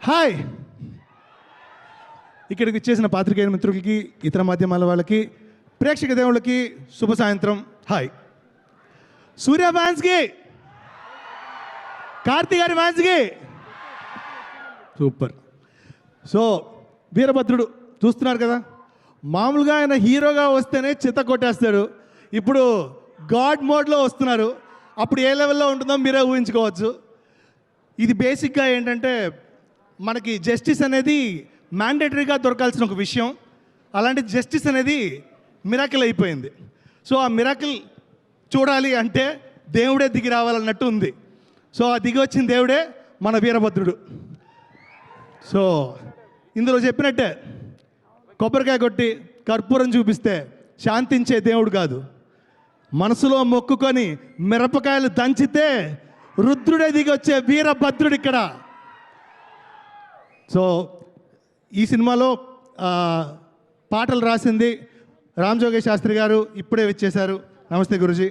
Hi, ఇక్కడికి వచ్చేసిన పాత్రికేయ మిత్రులకి, ఇతర మాధ్యమాల వాళ్ళకి, ప్రేక్షక దేవుళ్ళకి శుభ సాయంత్రం. హాయ్. సూర్య ఫ్యాన్స్కి, కార్తీ గారి ఫ్యాన్స్కి సూపర్. సో వీరభద్రుడు చూస్తున్నారు కదా, మామూలుగా ఆయన హీరోగా వస్తేనే చిత్త కొట్టేస్తాడు. ఇప్పుడు గాడ్ మోడ్లో వస్తున్నారు. అప్పుడు ఏ లెవెల్లో ఉంటుందో మీరే ఊహించుకోవచ్చు. ఇది బేసిక్గా ఏంటంటే, మనకి జస్టిస్ అనేది మ్యాండేటరీగా దొరకాల్సిన ఒక విషయం. అలాంటి జస్టిస్ అనేది మిరాకిల్ అయిపోయింది. సో ఆ మిరాకిల్ చూడాలి అంటే దేవుడే దిగి రావాలన్నట్టు ఉంది. సో ఆ దిగి వచ్చిన దేవుడే మన వీరభద్రుడు. సో ఇందులో చెప్పినట్టే, కొబ్బరికాయ కొట్టి కర్పూరం చూపిస్తే శాంతించే దేవుడు కాదు, మనసులో మొక్కుకొని మిరపకాయలు దంచితే రుద్రుడే దిగి వచ్చే వీరభద్రుడు ఇక్కడ. సో ఈ సినిమాలో పాటలు రాసింది రామ్ జోగే శాస్త్రి గారు, ఇప్పుడే వచ్చేశారు. నమస్తే గురుజీ.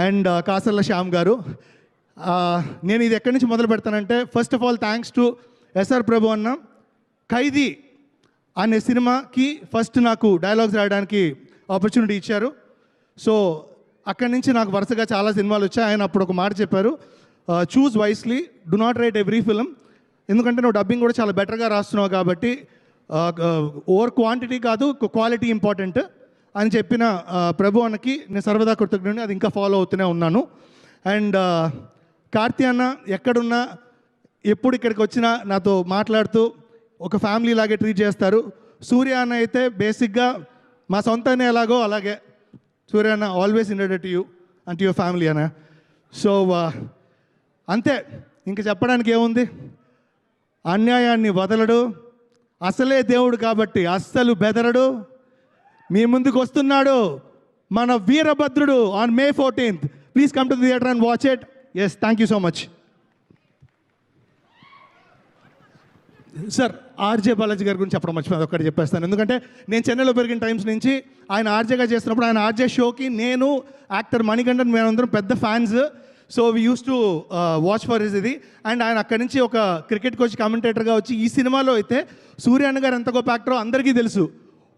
అండ్ కాసర్ల శ్యామ్ గారు. నేను ఇది ఎక్కడి నుంచి మొదలు పెడతానంటే, first of all thanks to SR Prabhu అన్న. ఖైదీ అనే సినిమాకి ఫస్ట్ నాకు డైలాగ్స్ రాయడానికి ఆపర్చునిటీ ఇచ్చారు. సో అక్కడి నుంచి నాకు వరుసగా చాలా సినిమాలు వచ్చాయి. ఆయన అప్పుడు ఒక మాట చెప్పారు, choose wisely, do not right every film. ఎందుకంటే నువ్వు డబ్బింగ్ కూడా చాలా బెటర్గా రాస్తున్నావు కాబట్టి ఓవర్ క్వాంటిటీ కాదు, క్వాలిటీ ఇంపార్టెంట్ అని చెప్పిన ప్రభు అన్నకి నేను సర్వదా కృతజ్ఞుడిని. అది ఇంకా ఫాలో అవుతూనే ఉన్నాను. అండ్ కార్తీ అన్న ఎక్కడున్నా, ఎప్పుడు ఇక్కడికి వచ్చినా నాతో మాట్లాడుతూ ఒక ఫ్యామిలీ లాగే ట్రీట్ చేస్తారు. సూర్య అన్న అయితే బేసిక్గా మా సొంత అన్న ఎలాగో అలాగే సూర్య అన్న always indebted to you and to your family అన్న. సో అంతే, ఇంక చెప్పడానికి ఏముంది. అన్యాయాన్ని వదలడు, అసలే దేవుడు కాబట్టి అస్సలు బెదరడు. మీ ముందుకు వస్తున్నాడు మన Veerabhadrudu on May 14th. Please come to the theatre and watch it. Yes, thank you so much. Sir, RJ Balaji గారి గురించి చెప్పడం మర్చిపోయింది, ఒక్కటి చెప్పేస్తాను. ఎందుకంటే నేను చెన్నైలో పెరిగిన టైమ్స్ నుంచి ఆయన ఆర్జేగా చేస్తున్నప్పుడు, ఆయన ఆర్జే షోకి నేను, యాక్టర్ మణికంఠన్, మేమందరం పెద్ద fans. So we use to watch for his ఇది. అండ్ ఆయన అక్కడి నుంచి ఒక క్రికెట్ కోచ్, కామెంటేటర్గా వచ్చి ఈ సినిమాలో అయితే సూర్య అన్న గారు ఎంత గొప్ప యాక్టరో అందరికీ తెలుసు.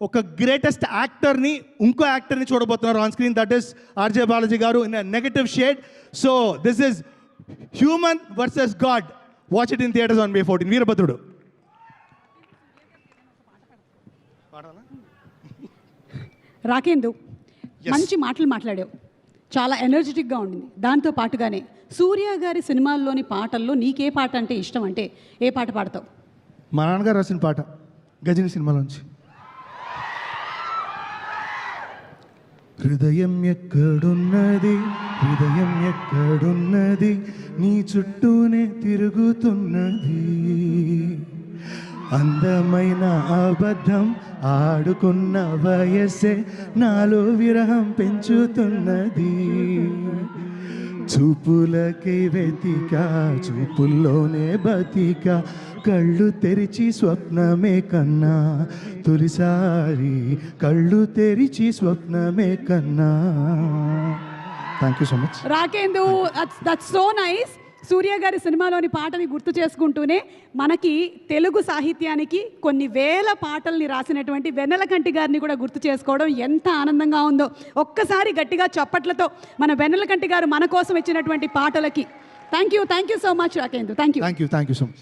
ఒక గ్రేటెస్ట్ యాక్టర్ని, ఇంకో యాక్టర్ని చూడబోతున్నారు on screen. That is RJ Balaji గారు in a negative shade. So this is human versus god. Watch it in theatres on May 14. Veerabhadrudu. Rakendu, మంచి మాటలు మాట్లాడావు, చాలా ఎనర్జెటిక్గా ఉండింది. దాంతో పాటుగానే సూర్య గారి సినిమాల్లోని పాటల్లో నీకే పాట అంటే ఇష్టం, అంటే ఏ పాట పాడతావు? మా నాన్నగారు రాసిన పాట, గజని సినిమాలోంచి. హృదయం ఎక్కడున్నది, హృదయం ఎక్కడున్నది, నీ చుట్టూనే తిరుగుతున్నది, అందమైన అబద్ధం ఆడుకున్న వయస్సే నాలో విరహం పెంచుతున్నది, చూపులకే వెతిక చూపుల్లోనే బతిక, కళ్ళు తెరిచి స్వప్నమే కన్నా, తొలిసారి కళ్ళు తెరిచి స్వప్నమే కన్నా. Thank you so much Rakendu. That's so nice. Surya గారి సినిమాలోని పాటని గుర్తు చేసుకుంటూనే మనకి తెలుగు సాహిత్యానికి కొన్ని వేల పాటల్ని రాసినటువంటి వెన్నెలకంటి గారిని కూడా గుర్తు చేసుకోవడం ఎంత ఆనందంగా ఉందో. ఒక్కసారి గట్టిగా చప్పట్లతో మన వెన్నెలకంటి గారు మన కోసం ఇచ్చినటువంటి పాటలకి thank you so much Rakendu. Thank you so much.